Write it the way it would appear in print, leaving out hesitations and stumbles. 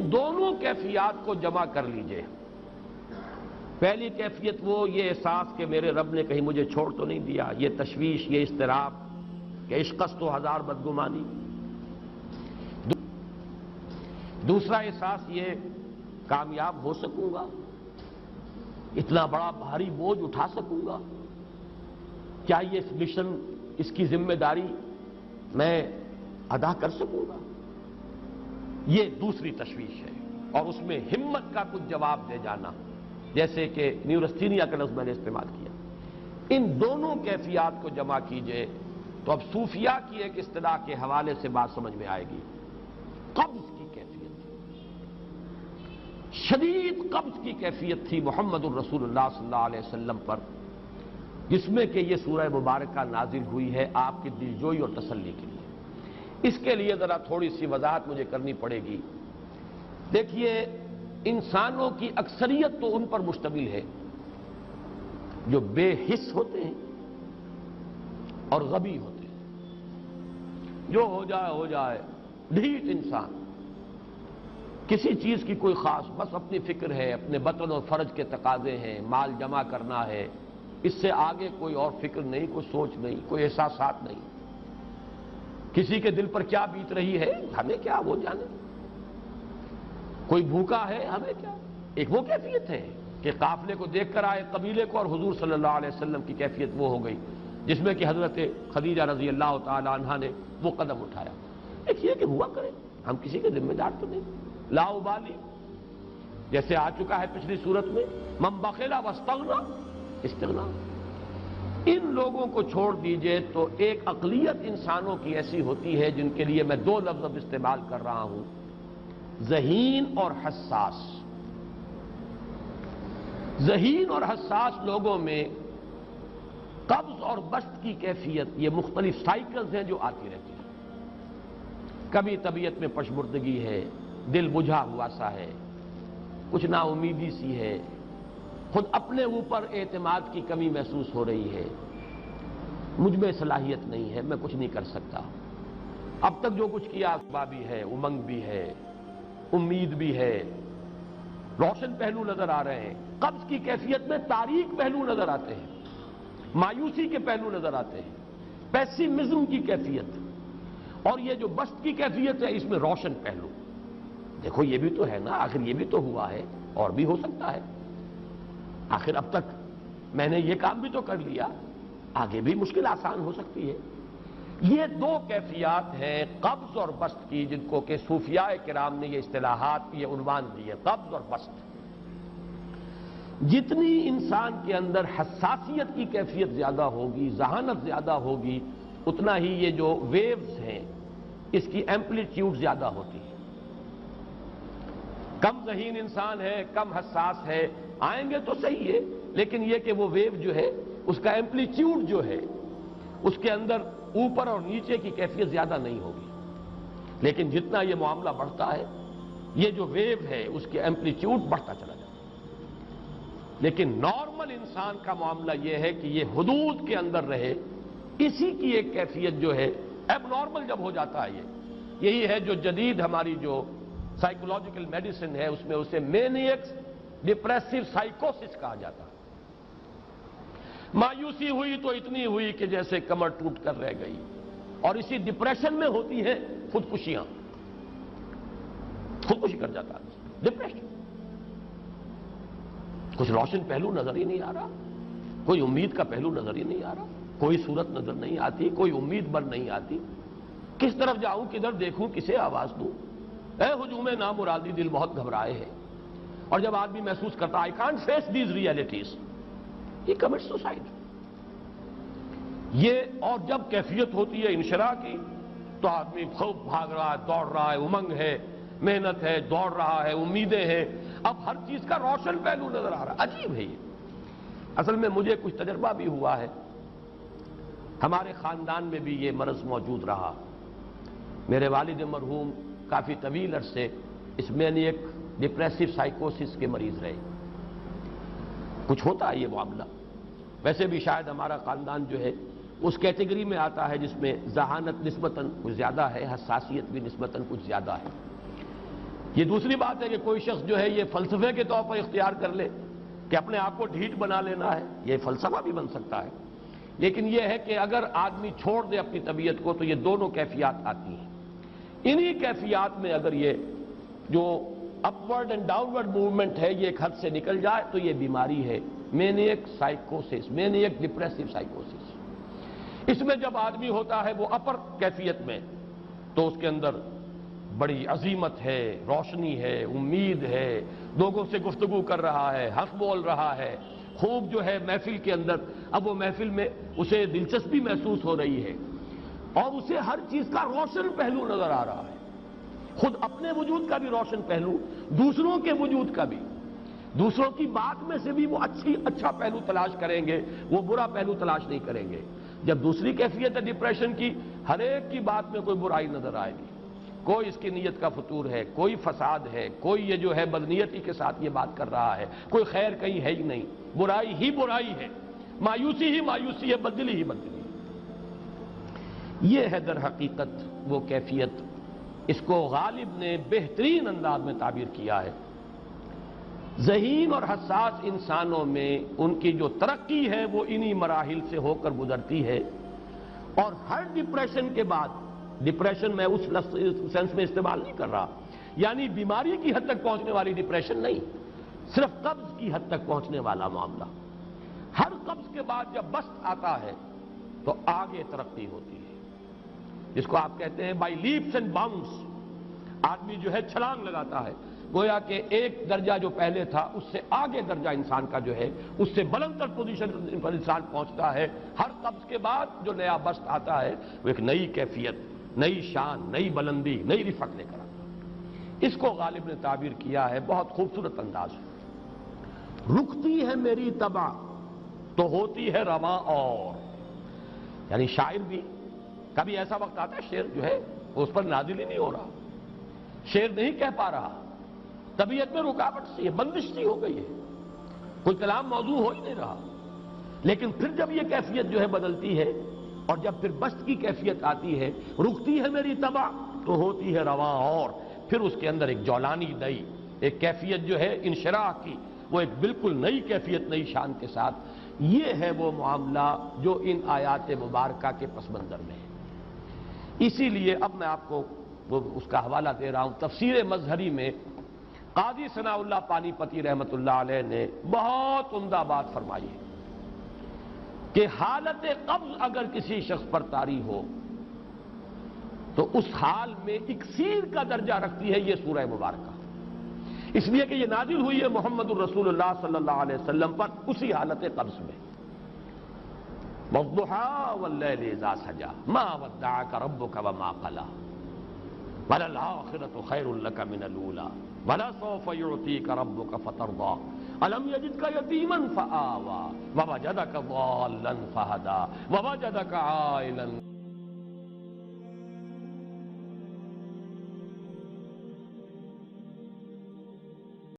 ان دونوں کیفیات کو جمع کر لیجئے۔ پہلی کیفیت وہ یہ احساس کہ میرے رب نے کہیں مجھے چھوڑ تو نہیں دیا، یہ تشویش، یہ اضطراب کہ عشقست و ہزار بدگمانی۔ دوسرا احساس یہ کامیاب ہو سکوں گا، اتنا بڑا بھاری بوجھ اٹھا سکوں گا، کیا یہ مشن، اس کی ذمہ داری میں ادا کر سکوں گا؟ یہ دوسری تشویش ہے، اور اس میں ہمت کا کچھ جواب دے جانا، جیسے کہ نیورستینیا کا لفظ میں نے استعمال کیا۔ ان دونوں کیفیات کو جمع کیجئے تو اب صوفیاء کی ایک اصطلاح کے حوالے سے بات سمجھ میں آئے گی۔ قبض کی کیفیت، شدید قبض کی کیفیت تھی محمد الرسول اللہ صلی اللہ علیہ وسلم پر، جس میں کہ یہ سورہ مبارکہ نازل ہوئی ہے آپ کی دلجوئی اور تسلی کے لیے۔ اس کے لیے ذرا تھوڑی سی وضاحت مجھے کرنی پڑے گی۔ دیکھیے، انسانوں کی اکثریت تو ان پر مشتمل ہے جو بے حس ہوتے ہیں اور غبی ہوتے ہیں، جو ہو جائے ڈھیٹ انسان، کسی چیز کی کوئی خاص، بس اپنی فکر ہے، اپنے بطن اور فرج کے تقاضے ہیں، مال جمع کرنا ہے، اس سے آگے کوئی اور فکر نہیں، کوئی سوچ نہیں، کوئی احساسات نہیں۔ کسی کے دل پر کیا بیت رہی ہے ہمیں کیا، وہ جانے۔ کوئی بھوکا ہے ہمیں کیا۔ ایک وہ کیفیت ہے کہ قافلے کو دیکھ کر آئے قبیلے کو، اور حضور صلی اللہ علیہ وسلم کی کیفیت وہ ہو گئی جس میں کہ حضرت خدیجہ رضی اللہ تعالی عنہا نے وہ قدم اٹھایا۔ ایک یہ کہ ہوا کرے، ہم کسی کے ذمہ دار تو نہیں، لا ابالی، جیسے آ چکا ہے پچھلی صورت میں، من بخل واستغنی استغنا۔ ان لوگوں کو چھوڑ دیجئے تو ایک اقلیت انسانوں کی ایسی ہوتی ہے جن کے لیے میں دو لفظ اب استعمال کر رہا ہوں، ذہین اور حساس۔ ذہین اور حساس لوگوں میں قبض اور بسط کی کیفیت، یہ مختلف سائیکلز ہیں جو آتی رہتی ہیں۔ کبھی طبیعت میں پشمردگی ہے، دل بجھا ہوا سا ہے، کچھ نا امیدی سی ہے، خود اپنے اوپر اعتماد کی کمی محسوس ہو رہی ہے، مجھ میں صلاحیت نہیں ہے، میں کچھ نہیں کر سکتا، اب تک جو کچھ کیا بھی ہے، امنگ بھی ہے، امید بھی ہے، روشن پہلو نظر آ رہے ہیں۔ قبض کی کیفیت میں تاریک پہلو نظر آتے ہیں، مایوسی کے پہلو نظر آتے ہیں، پیسیمزم کی کیفیت، اور یہ جو بسط کی کیفیت ہے اس میں روشن پہلو۔ دیکھو یہ بھی تو ہے نا، آخر یہ بھی تو ہوا ہے، اور بھی ہو سکتا ہے، آخر اب تک میں نے یہ کام بھی تو کر لیا، آگے بھی مشکل آسان ہو سکتی ہے۔ یہ دو کیفیات ہیں قبض اور بسط کی، جن کو کہ صوفیاء کرام نے یہ اصطلاحات، یہ عنوان دیے، قبض اور بسط۔ جتنی انسان کے اندر حساسیت کی کیفیت زیادہ ہوگی، ذہانت زیادہ ہوگی، اتنا ہی یہ جو ویوز ہیں اس کی ایمپلیٹیوڈ زیادہ ہوتی ہے۔ کم ذہین انسان ہے، کم حساس ہے، آئیں گے تو صحیح ہے، لیکن یہ کہ وہ ویو جو ہے اس کا ایمپلیٹیوڈ جو ہے اس کے اندر اوپر اور نیچے کی کیفیت زیادہ نہیں ہوگی۔ لیکن جتنا یہ معاملہ بڑھتا ہے، یہ جو ویو ہے اس کے ایمپلیٹیوڈ بڑھتا چلا جاتا ہے۔ لیکن نارمل انسان کا معاملہ یہ ہے کہ یہ حدود کے اندر رہے، اسی کی ایک کیفیت جو ہے ایب نارمل جب ہو جاتا ہے، یہی ہے جو جدید ہماری جو سائیکولوجیکل میڈیسن ہے اس میں اسے مینیکس ڈپریسو سائیکوسس کہا جاتا ہے۔ مایوسی ہوئی تو اتنی ہوئی کہ جیسے کمر ٹوٹ کر رہ گئی، اور اسی ڈپریشن میں ہوتی ہیں خودکشیاں، خودکشی کر جاتا ہے، ڈپریشن۔ کچھ روشن پہلو نظر ہی نہیں آ رہا، کوئی امید کا پہلو نظر ہی نہیں آ رہا، کوئی صورت نظر نہیں آتی، کوئی امید بن نہیں آتی، کس طرف جاؤں، کدھر دیکھوں، کسے آواز دوں، اے ہجوم نامرادی، دل بہت گھبرائے ہیں۔ اور جب آدمی محسوس کرتا I can't face these realities، he commits suicide۔ یہ اور جب کیفیت ہوتی ہے انشراح کی تو آدمی خوب بھاگ رہا ہے، دوڑ رہا ہے، امنگ ہے، محنت ہے، دوڑ رہا ہے، امیدیں ہیں، اب ہر چیز کا روشن پہلو نظر آ رہا ہے۔ عجیب ہے یہ۔ اصل میں مجھے کچھ تجربہ بھی ہوا ہے، ہمارے خاندان میں بھی یہ مرض موجود رہا۔ میرے والد مرحوم کافی طویل عرصے اس مینیک ڈپریسو سائیکوسس کے مریض رہے۔ کچھ ہوتا ہے یہ معاملہ، ویسے بھی شاید ہمارا خاندان جو ہے اس کیٹیگری میں آتا ہے جس میں ذہانت نسبتاً کچھ زیادہ ہے، حساسیت بھی نسبتاً کچھ زیادہ ہے۔ یہ دوسری بات ہے کہ کوئی شخص جو ہے یہ فلسفے کے طور پر اختیار کر لے کہ اپنے آپ کو ڈھیٹ بنا لینا ہے، یہ فلسفہ بھی بن سکتا ہے، لیکن یہ ہے کہ اگر آدمی چھوڑ دے اپنی طبیعت کو تو یہ دونوں کیفیات آتی ہیں۔ انہی کیفیات میں اگر یہ جو اپورڈ اینڈ ڈاؤنورڈ موومنٹ ہے یہ ایک حد سے نکل جائے تو یہ بیماری ہے، مینیک سائیکوسس، مینیک ڈپریسو سائیکوسس۔ اس میں جب آدمی ہوتا ہے وہ اپر کیفیت میں تو اس کے اندر بڑی عظیمت ہے، روشنی ہے، امید ہے، لوگوں سے گفتگو کر رہا ہے، حق بول رہا ہے، خوب جو ہے محفل کے اندر، اب وہ محفل میں اسے دلچسپی محسوس ہو رہی ہے اور اسے ہر چیز کا روشن پہلو نظر آ رہا ہے، خود اپنے وجود کا بھی روشن پہلو، دوسروں کے وجود کا بھی، دوسروں کی بات میں سے بھی وہ اچھا پہلو تلاش کریں گے، وہ برا پہلو تلاش نہیں کریں گے۔ جب دوسری کیفیت ہے ڈپریشن کی، ہر ایک کی بات میں کوئی برائی نظر آئے گی، کوئی اس کی نیت کا فطور ہے، کوئی فساد ہے، کوئی یہ جو ہے بدنیتی کے ساتھ یہ بات کر رہا ہے، کوئی خیر کہیں ہے ہی نہیں، برائی ہی برائی ہے، مایوسی ہی مایوسی ہے، بدلی ہی بدلی ہے۔ یہ ہے در حقیقت وہ کیفیت، اس کو غالب نے بہترین انداز میں تعبیر کیا ہے۔ ذہین اور حساس انسانوں میں ان کی جو ترقی ہے وہ انہی مراحل سے ہو کر گزرتی ہے، اور ہر ڈپریشن کے بعد، ڈپریشن میں اس سینس میں استعمال نہیں کر رہا یعنی بیماری کی حد تک پہنچنے والی ڈپریشن نہیں، صرف قبض کی حد تک پہنچنے والا معاملہ۔ ہر قبض کے بعد جب بسط آتا ہے تو آگے ترقی ہوتی ہے، جس کو آپ کہتے ہیں بائی لیپس اینڈ باؤنڈس، آدمی جو ہے چھلانگ لگاتا ہے، گویا کہ ایک درجہ جو پہلے تھا اس سے آگے درجہ انسان کا جو ہے اس سے بلند تر پوزیشن پر انسان پہنچتا ہے۔ ہر قبض کے بعد جو نیا بسط آتا ہے وہ ایک نئی کیفیت، نئی شان، نئی بلندی، نئی رفعت لے کر آتا ہے۔ اس کو غالب نے تعبیر کیا ہے بہت خوبصورت انداز ہے، رکتی ہے میری طبع تو ہوتی ہے رواں اور، یعنی شاعر بھی کبھی ایسا وقت آتا ہے شعر جو ہے اس پر نازل ہی نہیں ہو رہا، شعر نہیں کہہ پا رہا، طبیعت میں رکاوٹ سی ہے، بندش سی ہو گئی ہے، کوئی کلام موضوع ہو ہی نہیں رہا، لیکن پھر جب یہ کیفیت جو ہے بدلتی ہے اور جب پھر بسط کی کیفیت آتی ہے، رکتی ہے میری طبع تو ہوتی ہے رواں اور، پھر اس کے اندر ایک جولانی نئی ایک کیفیت جو ہے انشراح کی، وہ ایک بالکل نئی کیفیت، نئی شان کے ساتھ۔ یہ ہے وہ معاملہ جو ان آیات مبارکہ کے پس منظر میں ہے۔ اسی لیے اب میں آپ کو اس کا حوالہ دے رہا ہوں، تفسیر مظہری میں قاضی ثناء اللہ پانی پتی رحمت اللہ علیہ نے بہت عمدہ بات فرمائی ہے کہ حالت قبض اگر کسی شخص پر طاری ہو تو اس حال میں اکسیر کا درجہ رکھتی ہے یہ سورہ مبارکہ، اس لیے کہ یہ نازل ہوئی ہے محمد الرسول اللہ صلی اللہ علیہ وسلم پر اسی حالت قبض میں۔ وَالضُّحَىٰ وَاللَّيْلِ إِذَا سَجَىٰ مَا وَدَّعَكَ رَبُّكَ وَمَا قَلَىٰ وَلَلْآخِرَةُ خَيْرٌ لَكَ مِنَ الْأُولَىٰ وَلَسَوْفَ يُعْطِيكَ رَبُّكَ فَتَرْضَىٰ أَلَمْ يَجِدْكَ يَتِيمًا فَآوَىٰ وَوَجَدَكَ ضَالًّا فَهَدَىٰ وَوَجَدَكَ عَائِلًا